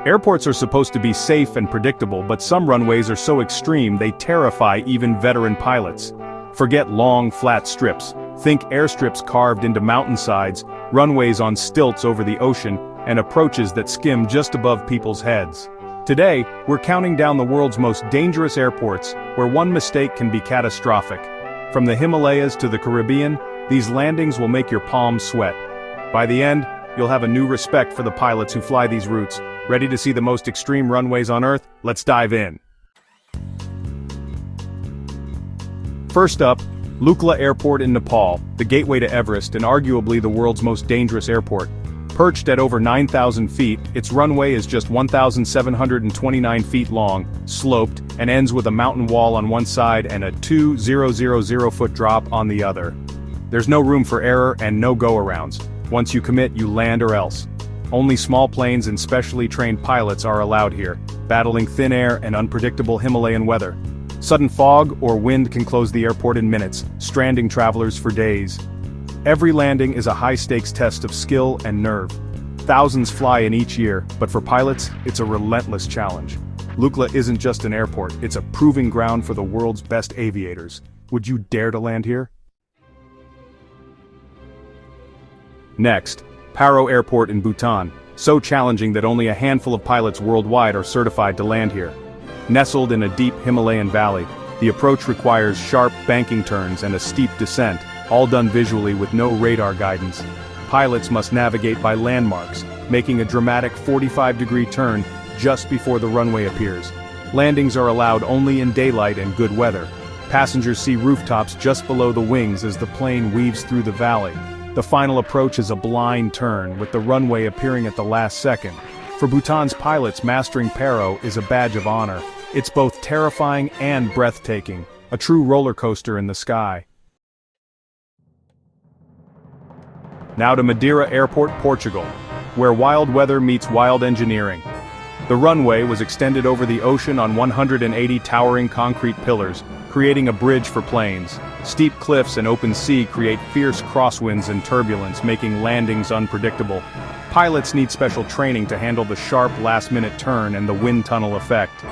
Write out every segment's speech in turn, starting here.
Airports are supposed to be safe and predictable, but some runways are so extreme they terrify even veteran pilots. Forget long, flat strips. Think airstrips carved into mountainsides, runways on stilts over the ocean, and approaches that skim just above people's heads. Today, we're counting down the world's most dangerous airports, where one mistake can be catastrophic. From the Himalayas to the Caribbean, these landings will make your palms sweat. By the end, you'll have a new respect for the pilots who fly these routes. Ready to see the most extreme runways on Earth? Let's dive in. First up, Lukla Airport in Nepal, the gateway to Everest and arguably the world's most dangerous airport. Perched at over 9,000 feet, its runway is just 1,729 feet long, sloped, and ends with a mountain wall on one side and a 2,000-foot drop on the other. There's no room for error and no go-arounds. Once you commit, you land or else. Only small planes and specially trained pilots are allowed here, battling thin air and unpredictable Himalayan weather. Sudden fog or wind can close the airport in minutes, stranding travelers for days. Every landing is a high-stakes test of skill and nerve. Thousands fly in each year, but for pilots, it's a relentless challenge. Lukla isn't just an airport, it's a proving ground for the world's best aviators. Would you dare to land here? Next, Paro Airport in Bhutan, so challenging that only a handful of pilots worldwide are certified to land here. Nestled in a deep Himalayan valley, the approach requires sharp banking turns and a steep descent, all done visually with no radar guidance. Pilots must navigate by landmarks, making a dramatic 45-degree turn just before the runway appears. Landings are allowed only in daylight and good weather. Passengers see rooftops just below the wings as the plane weaves through the valley. The final approach is a blind turn, with the runway appearing at the last second. For Bhutan's pilots, mastering Paro is a badge of honor. It's both terrifying and breathtaking, a true roller coaster in the sky. Now to Madeira Airport, Portugal, where wild weather meets wild engineering. The runway was extended over the ocean on 180 towering concrete pillars, creating a bridge for planes. Steep cliffs and open sea create fierce crosswinds and turbulence, making landings unpredictable. Pilots need special training to handle the sharp last-minute turn and the wind tunnel effect.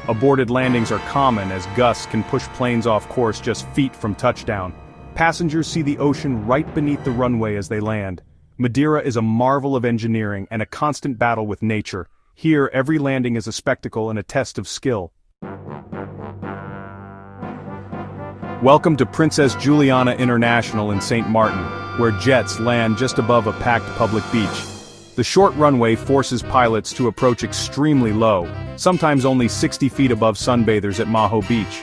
Aborted landings are common as gusts can push planes off course just feet from touchdown. Passengers see the ocean right beneath the runway as they land. Madeira is a marvel of engineering and a constant battle with nature. Here, every landing is a spectacle and a test of skill. Welcome to Princess Juliana International in St. Martin, where jets land just above a packed public beach. The short runway forces pilots to approach extremely low, sometimes only 60 feet above sunbathers at Maho Beach.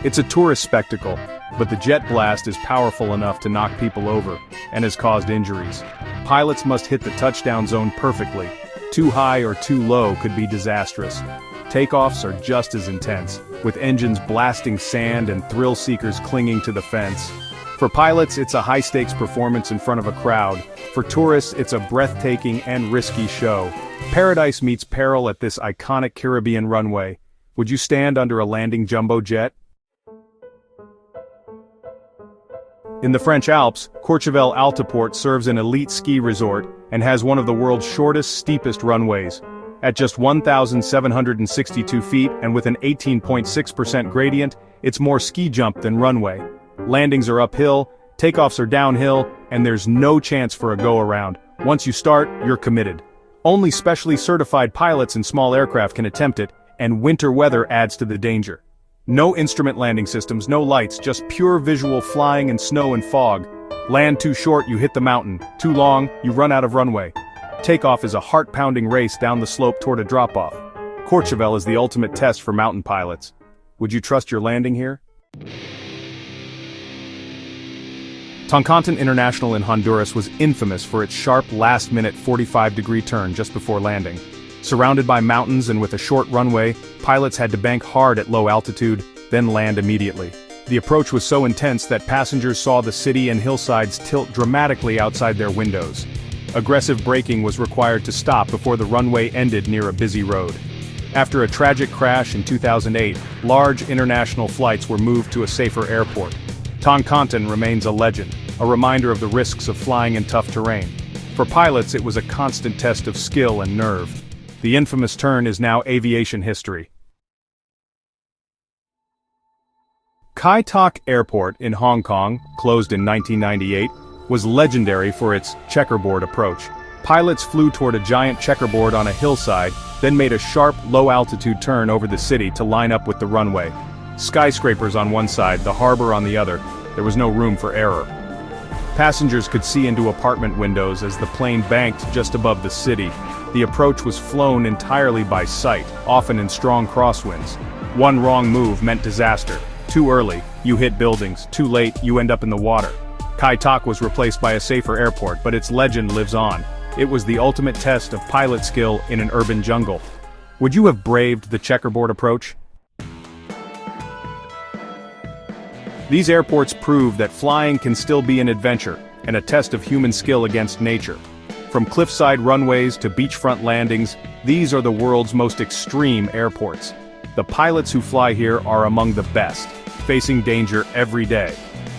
It's a tourist spectacle, but the jet blast is powerful enough to knock people over, and has caused injuries. Pilots must hit the touchdown zone perfectly. Too high or too low could be disastrous. Takeoffs are just as intense, with engines blasting sand and thrill seekers clinging to the fence. For pilots, it's a high-stakes performance in front of a crowd. For tourists, it's a breathtaking and risky show. Paradise meets peril at this iconic Caribbean runway. Would you stand under a landing jumbo jet? In the French Alps, Courchevel Altiport serves an elite ski resort and has one of the world's shortest, steepest runways. At just 1,762 feet and with an 18.6% gradient, it's more ski jump than runway. Landings are uphill, takeoffs are downhill, and there's no chance for a go-around. Once you start, you're committed. Only specially certified pilots in small aircraft can attempt it, and winter weather adds to the danger. No instrument landing systems, no lights, just pure visual flying in snow and fog. Land too short, you hit the mountain. Too long, you run out of runway. Takeoff is a heart-pounding race down the slope toward a drop-off. Courchevel is the ultimate test for mountain pilots. Would you trust your landing here? Toncontin International in Honduras was infamous for its sharp last-minute 45-degree turn just before landing. Surrounded by mountains and with a short runway, pilots had to bank hard at low altitude, then land immediately. The approach was so intense that passengers saw the city and hillsides tilt dramatically outside their windows. Aggressive braking was required to stop before the runway ended near a busy road. After a tragic crash in 2008, large international flights were moved to a safer airport. Toncontin remains a legend, a reminder of the risks of flying in tough terrain. For pilots, it was a constant test of skill and nerve. The infamous turn is now aviation history. Kai Tak Airport in Hong Kong, closed in 1998, was legendary for its checkerboard approach. Pilots flew toward a giant checkerboard on a hillside, then made a sharp, low-altitude turn over the city to line up with the runway. Skyscrapers on one side, the harbor on the other, there was no room for error. Passengers could see into apartment windows as the plane banked just above the city. The approach was flown entirely by sight, often in strong crosswinds. One wrong move meant disaster. Too early, you hit buildings. Too late, you end up in the water. Kai Tak was replaced by a safer airport, but its legend lives on. It was the ultimate test of pilot skill in an urban jungle. Would you have braved the checkerboard approach? These airports prove that flying can still be an adventure, and a test of human skill against nature. From cliffside runways to beachfront landings, these are the world's most extreme airports. The pilots who fly here are among the best, facing danger every day.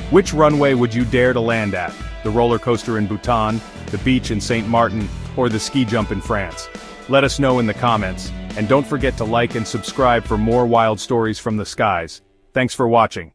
Which runway would you dare to land at? The roller coaster in Bhutan, the beach in St. Martin, or the ski jump in France? Let us know in the comments, and don't forget to like and subscribe for more wild stories from the skies. Thanks for watching.